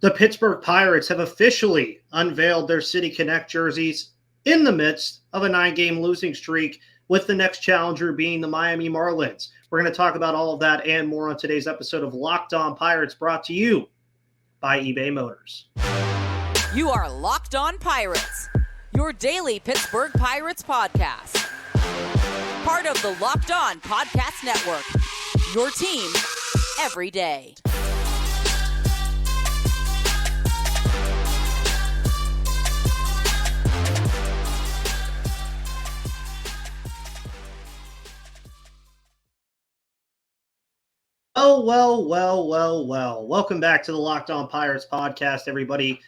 The Pittsburgh Pirates have officially unveiled their City Connect jerseys in the midst of a 9-game losing streak, with the next challenger being the Miami Marlins. We're going to talk about all of that and more on today's episode of Locked On Pirates, brought to you by eBay Motors. You are Locked On Pirates, your daily Pittsburgh Pirates podcast. Part of the Locked On Podcast Network, your team every day. Oh, well. Welcome back to the Locked On Pirates podcast, everybody.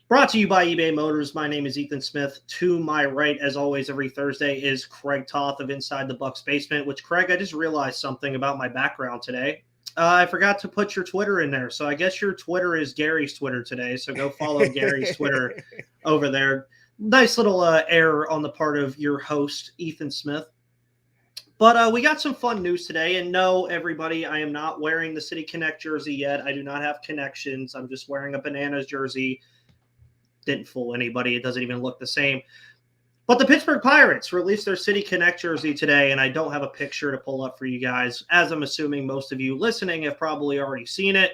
Brought to you by eBay Motors. My name is Ethan Smith. To my right, as always, every Thursday is Craig Toth of Inside the Bucks Basement, which, Craig, I just realized something about my background today. I forgot to put your Twitter in there, so I guess your Twitter is Gary's Twitter today, so go follow Gary's Twitter over there. Nice little error on the part of your host, Ethan Smith. But we got some fun news today, and no, everybody, I am not wearing the City Connect jersey yet. I do not have connections. I'm just wearing a Bananas jersey. Didn't fool anybody. It doesn't even look the same. But the Pittsburgh Pirates released their City Connect jersey today, and I don't have a picture to pull up for you guys, as I'm assuming most of you listening have probably already seen it.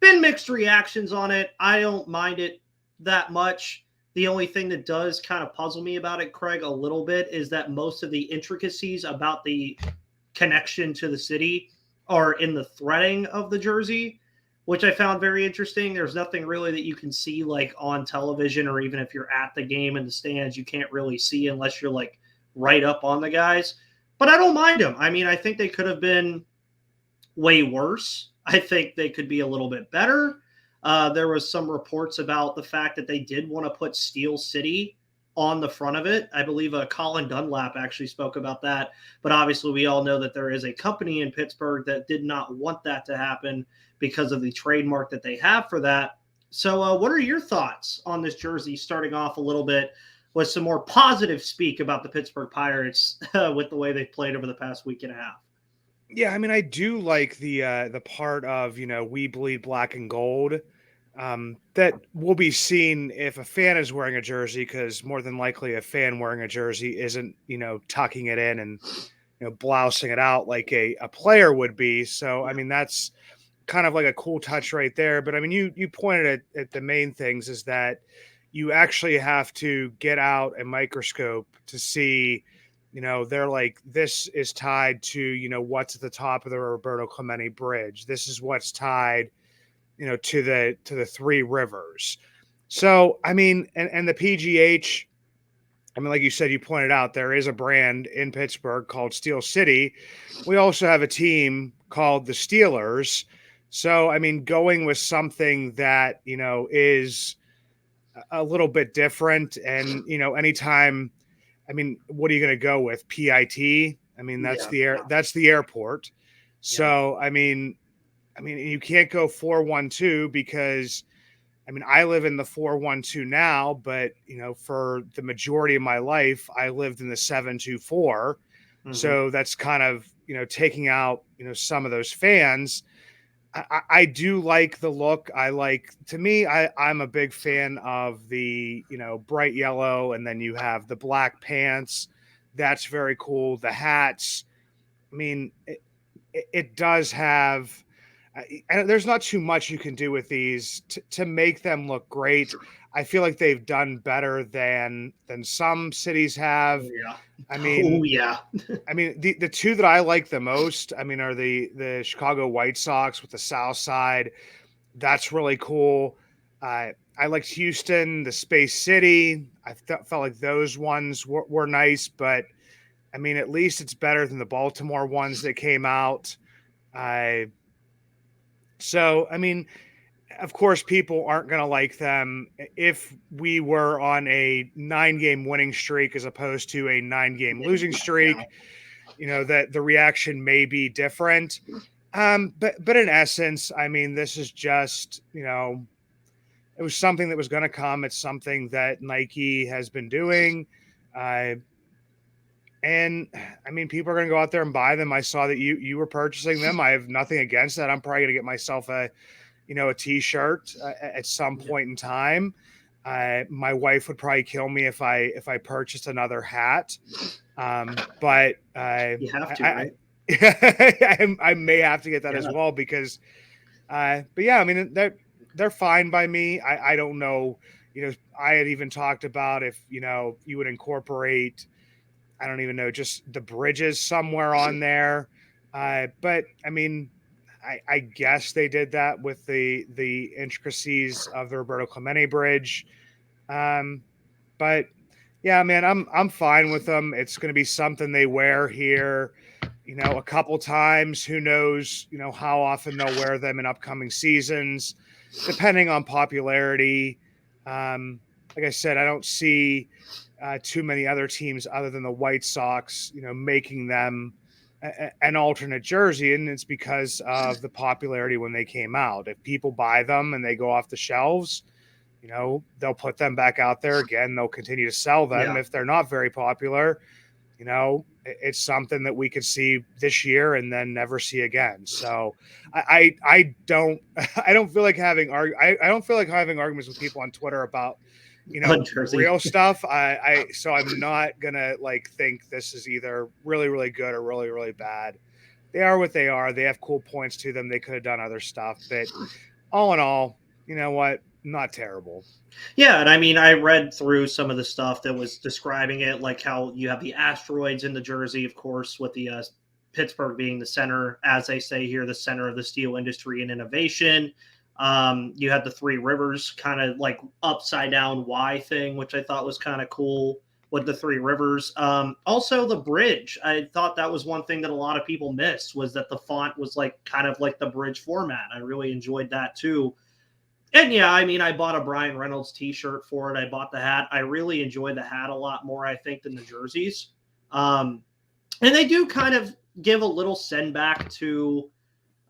Been mixed reactions on it. I don't mind it that much. The only thing that does kind of puzzle me about it, Craig, a little bit, is that most of the intricacies about the connection to the city are in the threading of the jersey, which I found very interesting. There's nothing really that you can see like on television, or even if you're at the game in the stands, you can't really see unless you're like right up on the guys. But I don't mind them. I mean, I think they could have been way worse. I think they could be a little bit better. There was some reports about the fact that they did want to put Steel City on the front of it. I believe Colin Dunlap actually spoke about that. But obviously we all know that there is a company in Pittsburgh that did not want that to happen because of the trademark that they have for that. So what are your thoughts on this jersey, starting off a little bit with some more positive speak about the Pittsburgh Pirates with the way they've played over the past week and a half? Yeah, I mean, I do like the part of, we bleed black and gold. That will be seen if a fan is wearing a jersey, because more than likely a fan wearing a jersey isn't, tucking it in and, blousing it out like a player would be. So, I mean, that's kind of like a cool touch right there. But I mean, you pointed at the main things, is that you actually have to get out a microscope to see, they're like, this is tied to, what's at the top of the Roberto Clemente Bridge. This is what's tied, to the Three Rivers. So, I mean, and the PGH, I mean, like you said, you pointed out, there is a brand in Pittsburgh called Steel City. We also have a team called the Steelers. So, I mean, going with something that, is a little bit different, and, anytime, I mean, what are you going to go with? PIT? I mean, that's the airport. So, I mean, you can't go 412, because, I mean, I live in the 412 now, but, for the majority of my life, I lived in the 724. Mm-hmm. So that's kind of, taking out, some of those fans. I do like the look. I'm a big fan of the, bright yellow, and then you have the black pants. That's very cool. The hats. I mean, it does have, and there's not too much you can do with these to make them look great. I feel like they've done better than some cities have. Yeah. I mean, I mean, the two that I like the most, I mean, are the Chicago White Sox with the South Side. That's really cool. I liked Houston, the Space City. I felt like those ones were nice, but I mean, at least it's better than the Baltimore ones that came out. So, I mean, of course, people aren't going to like them. If we were on a 9-game winning streak as opposed to a 9-game losing streak, that the reaction may be different. But in essence, I mean, this is just, it was something that was going to come. It's something that Nike has been doing. And I mean, people are going to go out there and buy them. I saw that you were purchasing them. I have nothing against that. I'm probably going to get myself a a T-shirt at some point in time. My wife would probably kill me if I purchased another hat. But You have to, right? I may have to get that as well because, but yeah, I mean, they're fine by me. I don't know, I had even talked about if, you would incorporate, I don't even know, just the bridges somewhere on there. But I mean, I guess they did that with the intricacies of the Roberto Clemente Bridge. But yeah, man, I'm fine with them. It's going to be something they wear here, a couple times. Who knows, how often they'll wear them in upcoming seasons, depending on popularity. Like I said, I don't see too many other teams other than the White Sox, making them an alternate jersey, and it's because of the popularity when they came out. If people buy them and they go off the shelves, they'll put them back out there again. They'll continue to sell them. Yeah. If they're not very popular, it's something that we could see this year and then never see again. So I don't feel like having I don't feel like having arguments with people on Twitter about real stuff. So I'm not gonna think this is either really, really good or really, really bad. They are what they are. They have cool points to them. They could have done other stuff, but all in all, you know what? Not terrible. Yeah, and I mean, I read through some of the stuff that was describing it, like how you have the asteroids in the jersey, of course, with the Pittsburgh being the center, as they say here, the center of the steel industry and innovation. You had the three rivers kind of like upside down Y thing, which I thought was kind of cool with the three rivers. Also, the bridge. I thought that was one thing that a lot of people missed, was that the font was like kind of like the bridge format. I really enjoyed that too. And yeah, I mean, I bought a Brian Reynolds t-shirt for it. I bought the hat. I really enjoy the hat a lot more, I think, than the jerseys. And they do kind of give a little send back to,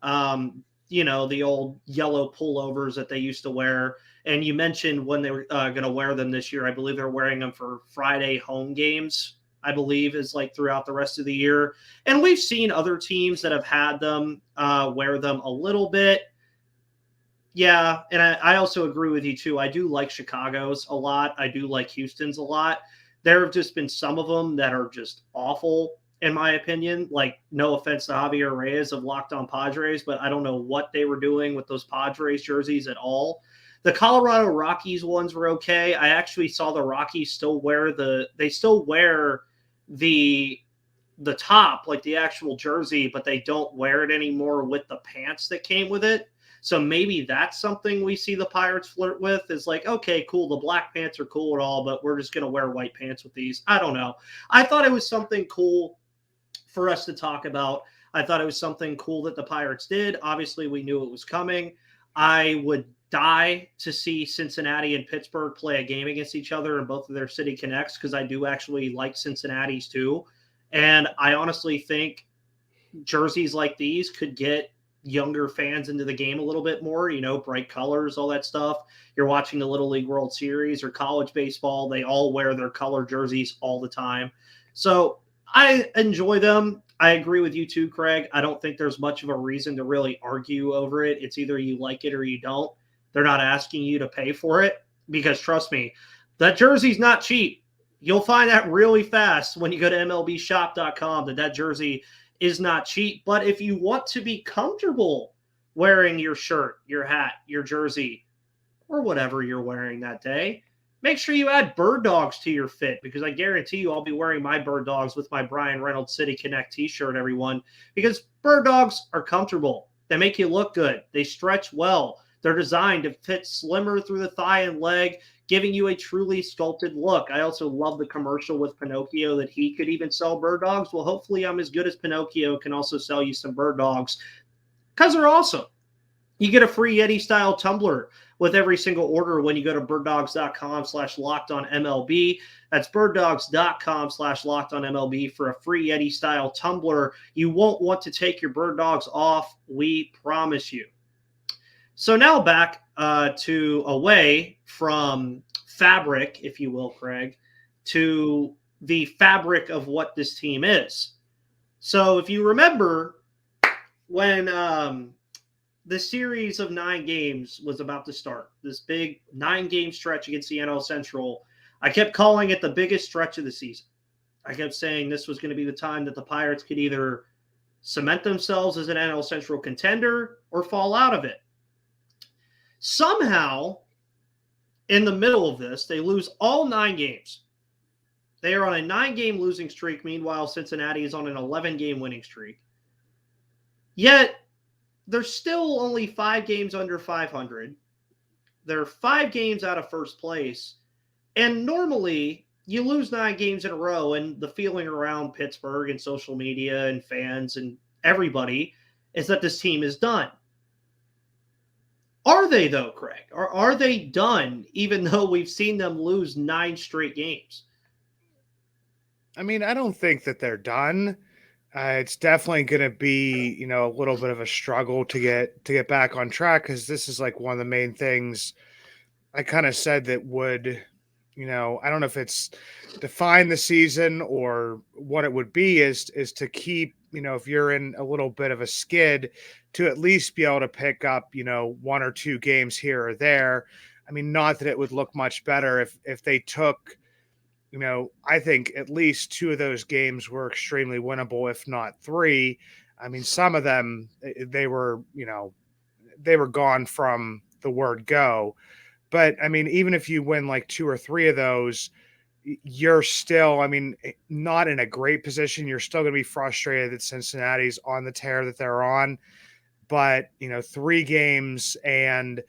the old yellow pullovers that they used to wear. And you mentioned when they were going to wear them this year. I believe they're wearing them for Friday home games, I believe, is like throughout the rest of the year. And we've seen other teams that have had them wear them a little bit. Yeah, and I also agree with you too. I do like Chicago's a lot. I do like Houston's a lot. There have just been some of them that are just awful, in my opinion. Like, no offense to Javier Reyes of Locked On Padres, but I don't know what they were doing with those Padres jerseys at all. The Colorado Rockies ones were okay. I actually saw the Rockies still wear the top, like the actual jersey, but they don't wear it anymore with the pants that came with it. So maybe that's something we see the Pirates flirt with, is like, okay, cool, the black pants are cool and all, but we're just going to wear white pants with these. I don't know. I thought it was something cool for us to talk about. I thought it was something cool that the Pirates did. Obviously, we knew it was coming. I would die to see Cincinnati and Pittsburgh play a game against each other in both of their City Connects, because I do actually like Cincinnati's too. And I honestly think jerseys like these could get younger fans into the game a little bit more, bright colors, all that stuff. You're watching the Little League World Series or college baseball, they all wear their color jerseys all the time. So I enjoy them. I agree with you too, Craig. I don't think there's much of a reason to really argue over it. It's either you like it or you don't. They're not asking you to pay for it, because trust me, that jersey's not cheap. You'll find that really fast when you go to MLBshop.com that jersey is not cheap. But if you want to be comfortable wearing your shirt, your hat, your jersey, or whatever you're wearing that day, make sure you add bird dogs to your fit, because I guarantee you I'll be wearing my bird dogs with my Brian Reynolds City Connect t-shirt, everyone, because bird dogs are comfortable. They make you look good. They stretch well. They're designed to fit slimmer through the thigh and leg, giving you a truly sculpted look. I also love the commercial with Pinocchio that he could even sell bird dogs. Well, hopefully I'm as good as Pinocchio, can also sell you some bird dogs, because they're awesome. You get a free Yeti-style tumbler with every single order when you go to birddogs.com/lockedonmlb. That's birddogs.com/lockedonmlb for a free Yeti-style tumbler. You won't want to take your bird dogs off, we promise you. So now back to away from fabric, if you will, Craig, to the fabric of what this team is. So if you remember when the series of 9 games was about to start. This big 9-game stretch against the NL Central. I kept calling it the biggest stretch of the season. I kept saying this was going to be the time that the Pirates could either cement themselves as an NL Central contender or fall out of it. Somehow, in the middle of this, they lose all 9 games. They are on a 9-game losing streak. Meanwhile, Cincinnati is on an 11-game winning streak. Yet, they're still only 5 games under 500. They're 5 games out of first place. And normally, you lose 9 games in a row, and the feeling around Pittsburgh and social media and fans and everybody is that this team is done. Are they, though, Craig? Are they done, even though we've seen them lose 9 straight games? I mean, I don't think that they're done. It's definitely going to be, a little bit of a struggle to get back on track, because this is like one of the main things I kind of said that would, I don't know if it's define the season or what it would be, is to keep, if you're in a little bit of a skid, to at least be able to pick up, 1 or 2 games here or there. I mean, not that it would look much better if they took, I think at least 2 of those games were extremely winnable, if not 3. I mean, some of them, they were gone from the word go. But I mean, even if you win like 2 or 3 of those, you're still, I mean, not in a great position. You're still going to be frustrated that Cincinnati's on the tear that they're on. But, 3 games and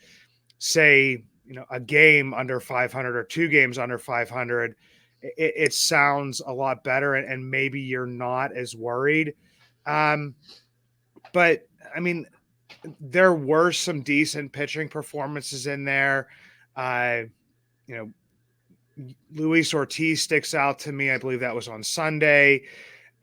say, a game under 500 or 2 games under 500, it sounds a lot better, and maybe you're not as worried. But I mean, there were some decent pitching performances in there. Luis Ortiz sticks out to me. I believe that was on Sunday.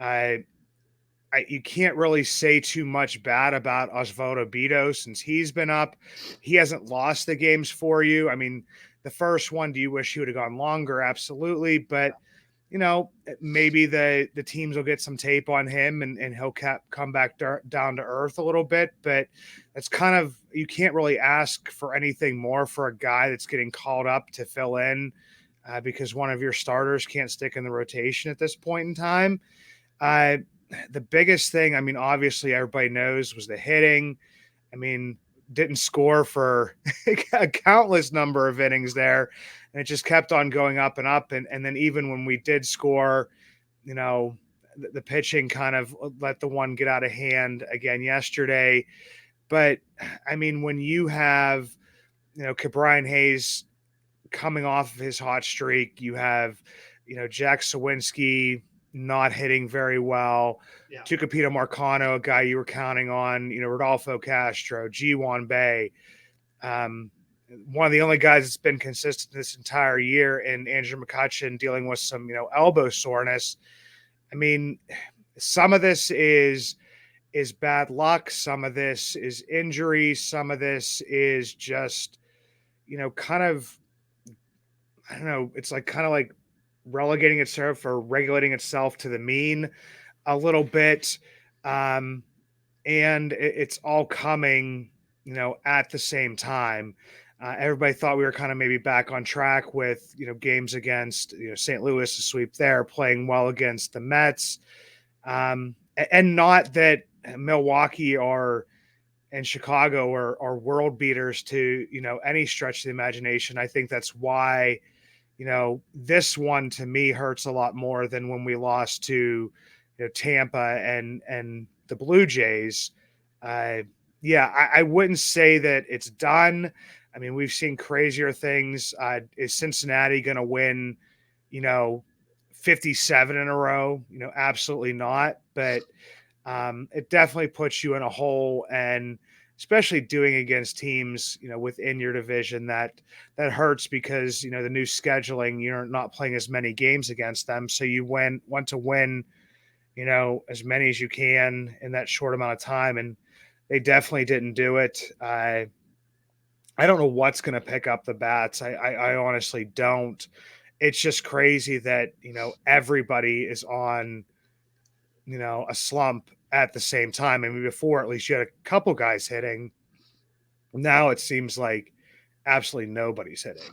You can't really say too much bad about Osvaldo Bido since he's been up. He hasn't lost the games for you. I mean, the first one, do you wish he would have gone longer? Absolutely. But, maybe the teams will get some tape on him and he'll come back down to earth a little bit. But that's kind of, you can't really ask for anything more for a guy that's getting called up to fill in because one of your starters can't stick in the rotation at this point in time. The biggest thing, I mean, obviously everybody knows, was the hitting. I mean, didn't score for a countless number of innings there, and it just kept on going up and up. And then even when we did score, the pitching kind of let the one get out of hand again yesterday. But I mean, when you have, Brian Hayes coming off of his hot streak, you have, Jack Sawinski not hitting very well. Yeah. Tucupita Marcano, a guy you were counting on, Rodolfo Castro, G1 Bay. One of the only guys that's been consistent this entire year, and Andrew McCutchen dealing with some, elbow soreness. I mean, some of this is bad luck. Some of this is injury. Some of this is just, kind of, I don't know. It's like kind of like relegating itself or regulating itself to the mean a little bit. And it's all coming, at the same time. Everybody thought we were kind of maybe back on track with, games against, St. Louis, a sweep there, playing well against the Mets. And not that Milwaukee and Chicago are world beaters to, any stretch of the imagination. I think that's why, this one to me hurts a lot more than when we lost to, Tampa and the Blue Jays. I wouldn't say that it's done. I mean, we've seen crazier things. Is Cincinnati going to win, 57 in a row? Absolutely not. But it definitely puts you in a hole, and especially doing against teams, within your division, that hurts because, the new scheduling, you're not playing as many games against them. So you want to win, as many as you can in that short amount of time. And they definitely didn't do it. I don't know what's going to pick up the bats. I honestly don't. It's just crazy that, everybody is on, a slump at the same time. I mean, before, at least you had a couple guys hitting, Now it seems like absolutely nobody's hitting.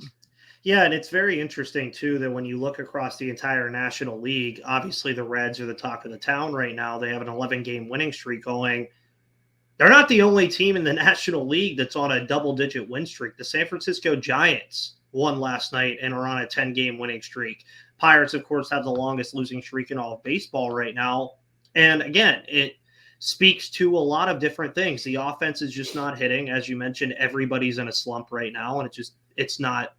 Yeah, and it's very interesting too that when you look across the entire National League, obviously the Reds are the talk of the town right now. They have an 11-game winning streak going. They're not the only team in the National League that's on a double-digit win streak. The San Francisco Giants won last night and are on a 10-game winning streak. Pirates, of course, have the longest losing streak in all of baseball right now. And again, it speaks to a lot of different things. The offense is just not hitting. As you mentioned, everybody's in a slump right now, and it's not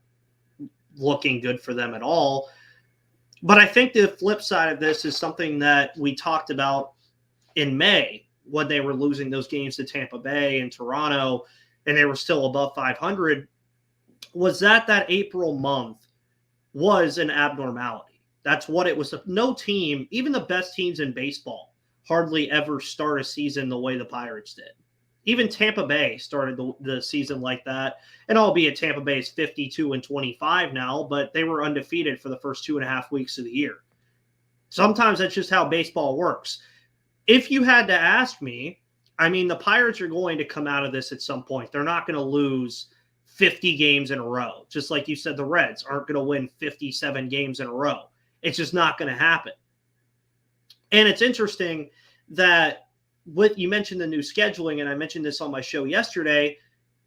looking good for them at all. But I think the flip side of this is something that we talked about in May when they were losing those games to Tampa Bay and Toronto, and they were still above 500, was that April month was an abnormality. That's what it was. No team, even the best teams in baseball, hardly ever start a season the way the Pirates did. Even Tampa Bay started the season like that. And albeit Tampa Bay is 52-25 now, but they were undefeated for the first 2.5 weeks of the year. Sometimes that's just how baseball works. If you had to ask me, I mean, the Pirates are going to come out of this at some point. They're not going to lose 50 games in a row. Just like you said, the Reds aren't going to win 57 games in a row. It's just not going to happen. And it's interesting that you mentioned the new scheduling, and I mentioned this on my show yesterday,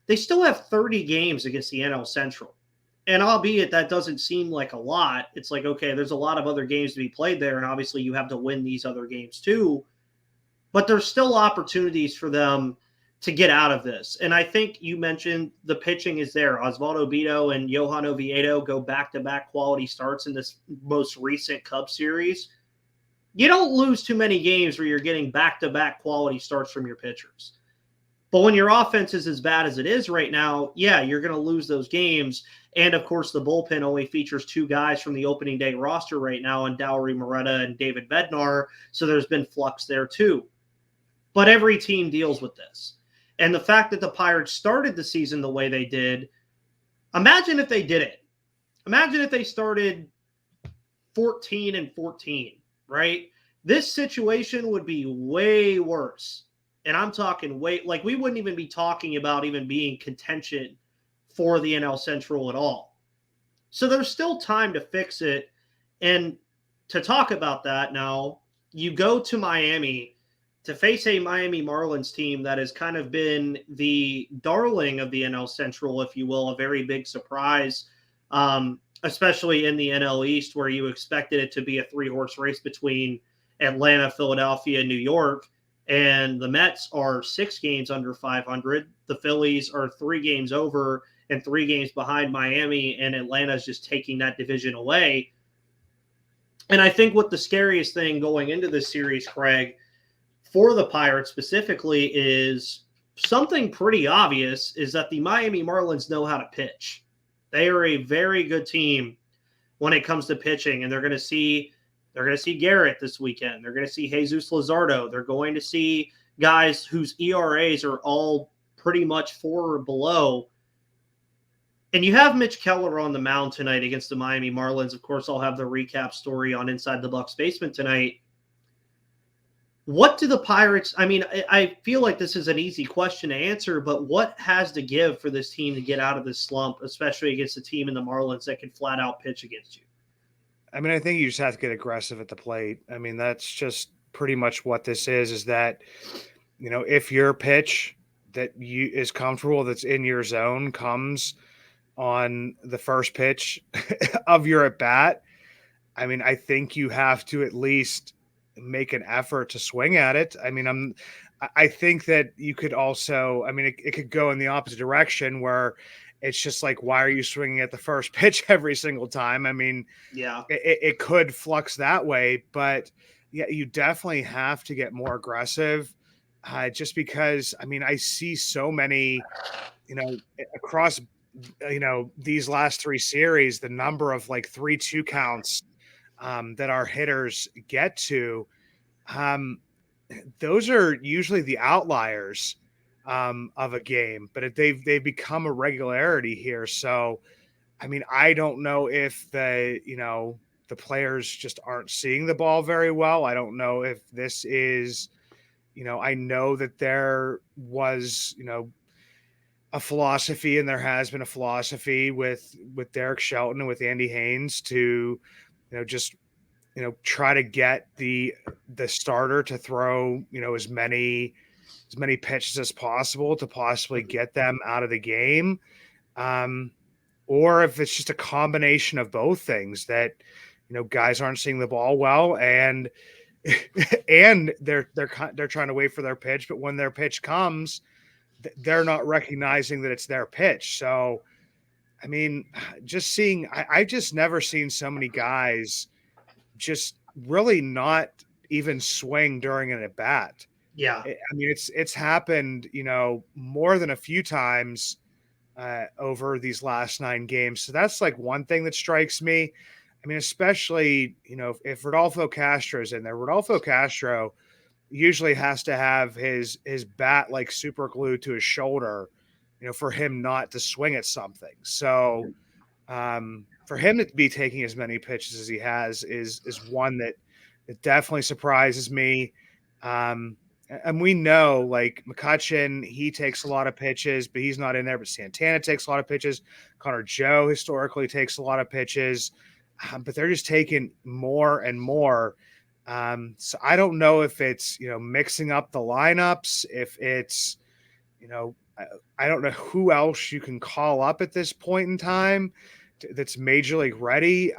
they still have 30 games against the NL Central. And albeit that doesn't seem like a lot, it's like, okay, there's a lot of other games to be played there, and obviously you have to win these other games too. But there's still opportunities for them to get out of this. And I think you mentioned the pitching is there. Osvaldo Bido and Johan Oviedo go back-to-back quality starts in this most recent Cubs series. You don't lose too many games where you're getting back-to-back quality starts from your pitchers. But when your offense is as bad as it is right now, yeah, you're going to lose those games. And, of course, the bullpen only features 2 guys from the opening day roster right now, and Dowry Moretta and David Bednar, so there's been flux there too. But every team deals with this. And the fact that the Pirates started the season the way they did, imagine if they did it. Imagine if they started 14-14. Right? This situation would be way worse. And I'm talking like we wouldn't even be talking about even being contention for the NL Central at all. So there's still time to fix it. And to talk about that now, you go to Miami to face a Miami Marlins team that has kind of been the darling of the NL Central, if you will, a very big surprise. Especially in the NL East, where you expected it to be a 3-horse race between Atlanta, Philadelphia, New York, and the Mets are 6 games under 500. The Phillies are 3 games over and 3 games behind Miami, and Atlanta is just taking that division away. And I think what the scariest thing going into this series, Craig, for the Pirates specifically, is something pretty obvious, is that the Miami Marlins know how to pitch. They are a very good team when it comes to pitching, and they're going to see Garrett this weekend. They're going to see Jesus Luzardo. They're going to see guys whose ERAs are all pretty much 4 or below. And you have Mitch Keller on the mound tonight against the Miami Marlins. Of course, I'll have the recap story on Inside the Bucks Basement tonight. What do the Pirates – I mean, I feel like this is an easy question to answer, but what has to give for this team to get out of this slump, especially against a team in the Marlins that can flat out pitch against you? I mean, I think you just have to get aggressive at the plate. I mean, that's just pretty much what this is that, you know, if your pitch that is comfortable, that's in your zone, comes on the first pitch of your at-bat, I mean, I think you have to at least – make an effort to swing at it. I mean, I think that you could also, I mean, it could go in the opposite direction where it's just like, why are you swinging at the first pitch every single time? I mean, yeah, it could flux that way, but yeah, you definitely have to get more aggressive just because, I mean, I see so many, you know, across, you know, these last 3 series, the number of like 3-2 counts that our hitters get to, those are usually the outliers of a game, but they've become a regularity here. So, I mean, I don't know if the players just aren't seeing the ball very well. I don't know if this is, you know, I know that there was, you know, a philosophy, and there has been a philosophy with Derek Shelton and with Andy Haynes to, just try to get the starter to throw as many pitches as possible to possibly get them out of the game. Or if it's just a combination of both things that, guys aren't seeing the ball well and and they're trying to wait for their pitch, but when their pitch comes, they're not recognizing that it's their pitch. So, I mean, I just never seen so many guys just really not even swing during an at bat. Yeah. I mean, it's happened, more than a few times over these last 9 games. So that's like one thing that strikes me. I mean, especially, if Rodolfo Castro's in there, Rodolfo Castro usually has to have his bat like super glued to his shoulder, for him not to swing at something. So for him to be taking as many pitches as he has is one that definitely surprises me. And we know, like, McCutchen, he takes a lot of pitches, but he's not in there. But Santana takes a lot of pitches. Connor Joe historically takes a lot of pitches, but they're just taking more and more. So I don't know if it's, mixing up the lineups, if it's, I don't know who else you can call up at this point in time that's major league ready.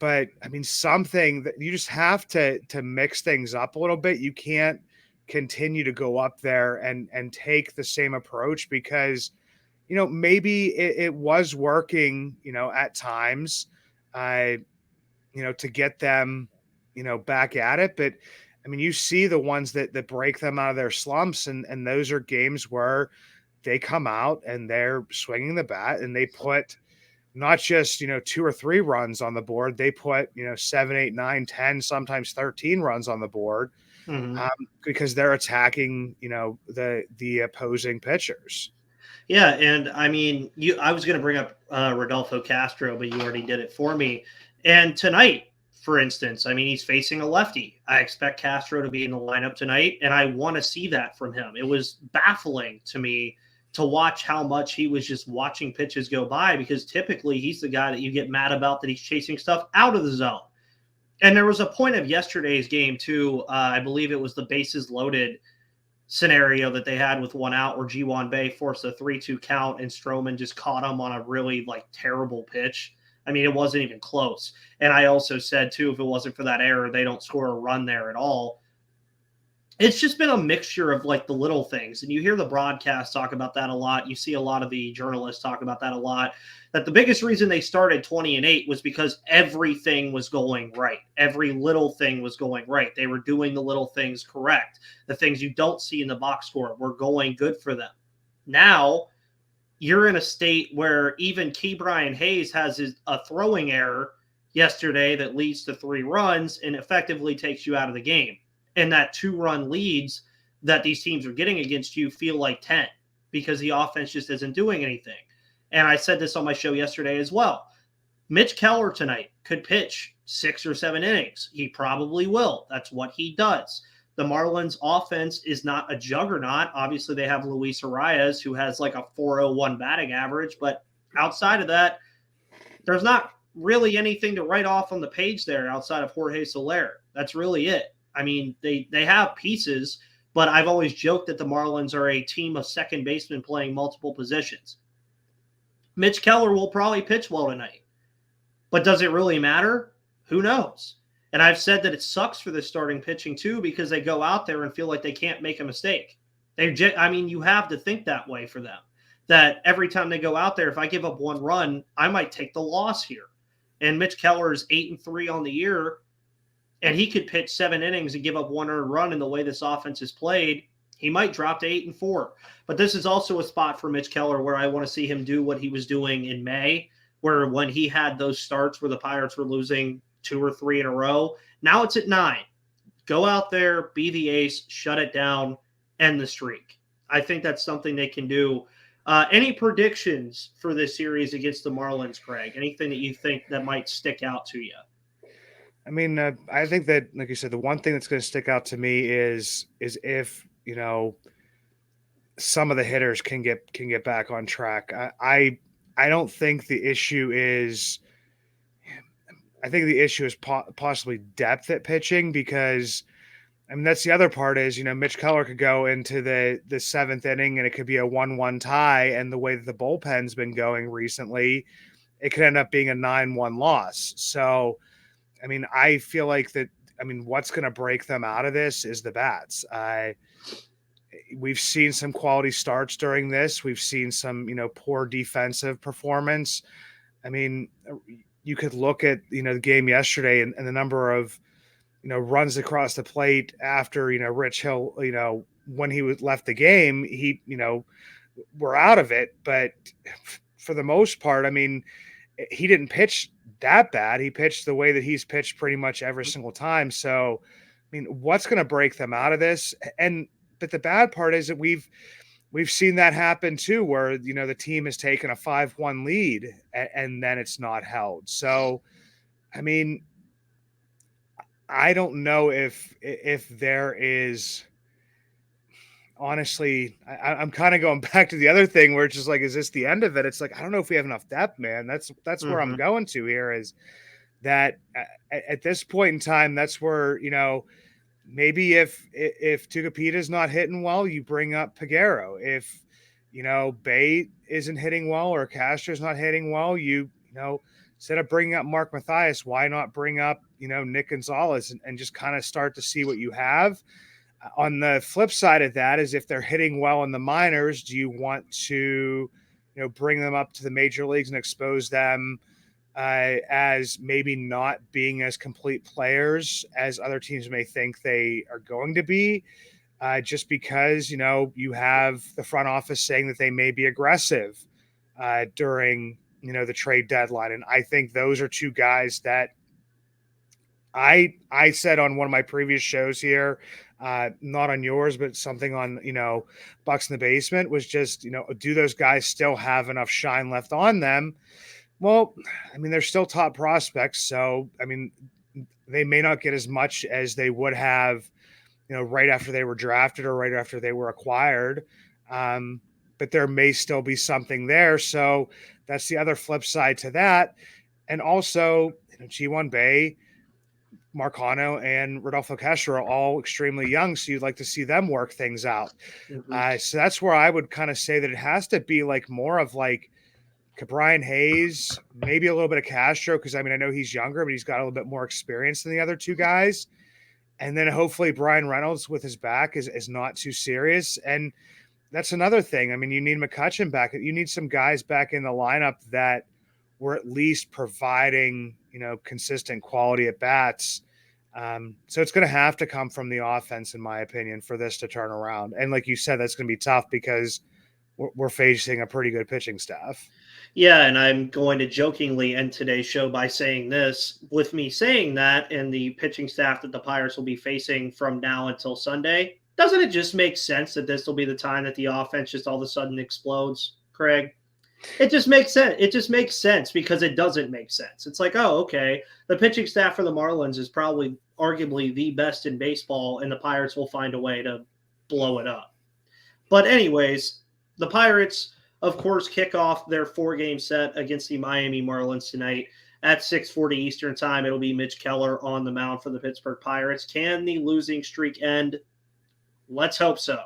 But I mean, something that you just have to mix things up a little bit. You can't continue to go up there and take the same approach because, maybe it was working, at times, to get them, back at it. But I mean, you see the ones that break them out of their slumps, and those are games where they come out and they're swinging the bat and they put not just, 2 or 3 runs on the board. They put, 7, 8, 9, 10, sometimes 13 runs on the board because they're attacking, the opposing pitchers. Yeah, and I mean, I was going to bring up Rodolfo Castro, but you already did it for me. And tonight, for instance, I mean, he's facing a lefty. I expect Castro to be in the lineup tonight, and I want to see that from him. It was baffling to me to watch how much he was just watching pitches go by, because typically he's the guy that you get mad about that he's chasing stuff out of the zone. And there was a point of yesterday's game too. I believe it was the bases loaded scenario that they had with 1 out where G1 Bay forced a 3-2 count and Stroman just caught him on a really terrible pitch. I mean, it wasn't even close. And I also said too, if it wasn't for that error, they don't score a run there at all. It's just been a mixture of the little things. And you hear the broadcast talk about that a lot. You see a lot of the journalists talk about that a lot, that the biggest reason they started 20-8 was because everything was going right. Every little thing was going right. They were doing the little things correct. The things you don't see in the box score were going good for them. Now you're in a state where even Ke'Bryan Hayes has a throwing error yesterday that leads to 3 runs and effectively takes you out of the game. And that 2-run leads that these teams are getting against you feel like 10 because the offense just isn't doing anything. And I said this on my show yesterday as well. Mitch Keller tonight could pitch 6 or 7 innings. He probably will. That's what he does. The Marlins offense is not a juggernaut. Obviously, they have Luis Arias, who has a 401 batting average. But outside of that, there's not really anything to write off on the page there outside of Jorge Soler. That's really it. I mean, they have pieces, but I've always joked that the Marlins are a team of second basemen playing multiple positions. Mitch Keller will probably pitch well tonight, but does it really matter? Who knows? And I've said that it sucks for the starting pitching too, because they go out there and feel like they can't make a mistake. You have to think that way for them, that every time they go out there, if I give up 1 run, I might take the loss here. And Mitch Keller is 8-3 on the year. And he could pitch 7 innings and give up 1 earned run in the way this offense is played. He might drop to 8-4. But this is also a spot for Mitch Keller where I want to see him do what he was doing in May, where when he had those starts where the Pirates were losing 2 or 3 in a row. Now it's at 9. Go out there, be the ace, shut it down, end the streak. I think that's something they can do. Any predictions for this series against the Marlins, Craig? Anything that you think that might stick out to you? I mean, I think that, like you said, the one thing that's going to stick out to me is if, some of the hitters can get back on track. I don't think the issue is. I think the issue is possibly depth at pitching, because I mean, that's the other part is, Mitch Keller could go into the seventh inning and it could be a 1-1 tie. And the way that the bullpen's been going recently, it could end up being a 9-1 loss. So, I mean, I feel like what's going to break them out of this is the bats. We've seen some quality starts during this. We've seen some, poor defensive performance. I mean, you could look at, the game yesterday and the number of, runs across the plate after, Rich Hill, when he left the game, he, we're out of it. But for the most part, I mean, he didn't pitch that bad. He pitched the way that he's pitched pretty much every single time. So, I mean, what's going to break them out of this? But the bad part is that we've seen that happen too, where, the team has taken a 5-1 lead and then it's not held. So, I mean, I don't know if there is, honestly, I'm kind of going back to the other thing where it's just like, is this the end of it? It's like, I don't know if we have enough depth, man. That's where I'm going to here, is that at this point in time, that's where, maybe if Tucapita's not hitting well, you bring up Peguero. If, Bay isn't hitting well or Castro's not hitting well, you instead of bringing up Mark Mathias, why not bring up, Nick Gonzalez and just kind of start to see what you have? On the flip side of that is, if they're hitting well in the minors, do you want to, bring them up to the major leagues and expose them as maybe not being as complete players as other teams may think they are going to be, just because, you have the front office saying that they may be aggressive during, the trade deadline. And I think those are two guys that I said on one of my previous shows here, not on yours, but something on, Bucks in the Basement, was just, do those guys still have enough shine left on them? Well, I mean, they're still top prospects. So, I mean, they may not get as much as they would have, right after they were drafted or right after they were acquired. But there may still be something there. So that's the other flip side to that. And also, G1 Bay, Marcano, and Rodolfo Castro are all extremely young, so you'd like to see them work things out. So that's where I would kind of say that it has to be like more of like Brian Hayes, maybe a little bit of Castro, because I mean, I know he's younger, but he's got a little bit more experience than the other two guys. And then hopefully Brian Reynolds with his back is not too serious. And that's another thing. I mean, you need McCutchen back. You need some guys back in the lineup that were at least providing, consistent quality at bats. So it's going to have to come from the offense, in my opinion, for this to turn around. And like you said, that's going to be tough because we're facing a pretty good pitching staff. Yeah, and I'm going to jokingly end today's show by saying this. With me saying that, and the pitching staff that the Pirates will be facing from now until Sunday, doesn't it just make sense that this will be the time that the offense just all of a sudden explodes, Craig? It just makes sense. It just makes sense because it doesn't make sense. It's like, oh, okay, the pitching staff for the Marlins is probably arguably the best in baseball, and the Pirates will find a way to blow it up. But anyways, the Pirates, of course, kick off their 4-game set against the Miami Marlins tonight at 6:40 Eastern time. It'll be Mitch Keller on the mound for the Pittsburgh Pirates. Can the losing streak end? Let's hope so.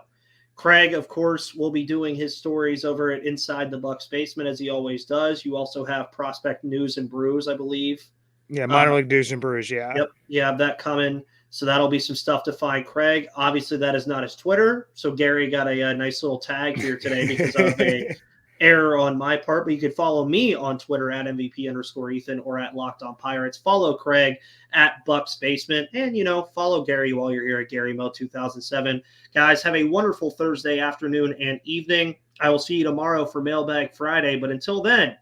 Craig, of course, will be doing his stories over at Inside the Bucks Basement, as he always does. You also have Prospect News and Brews, I believe. Yeah, minor league news and brews, yeah. Yep, you have that coming. So that'll be some stuff to find Craig. Obviously, that is not his Twitter. So Gary got a nice little tag here today because of a error on my part. But you can follow me on Twitter at MVP_Ethan or at Locked On Pirates. Follow Craig at Bucks Basement. And, follow Gary while you're here at Gary Mo 2007. Guys, have a wonderful Thursday afternoon and evening. I will see you tomorrow for Mailbag Friday. But until then,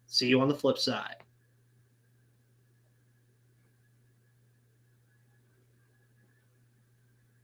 see you on the flip side.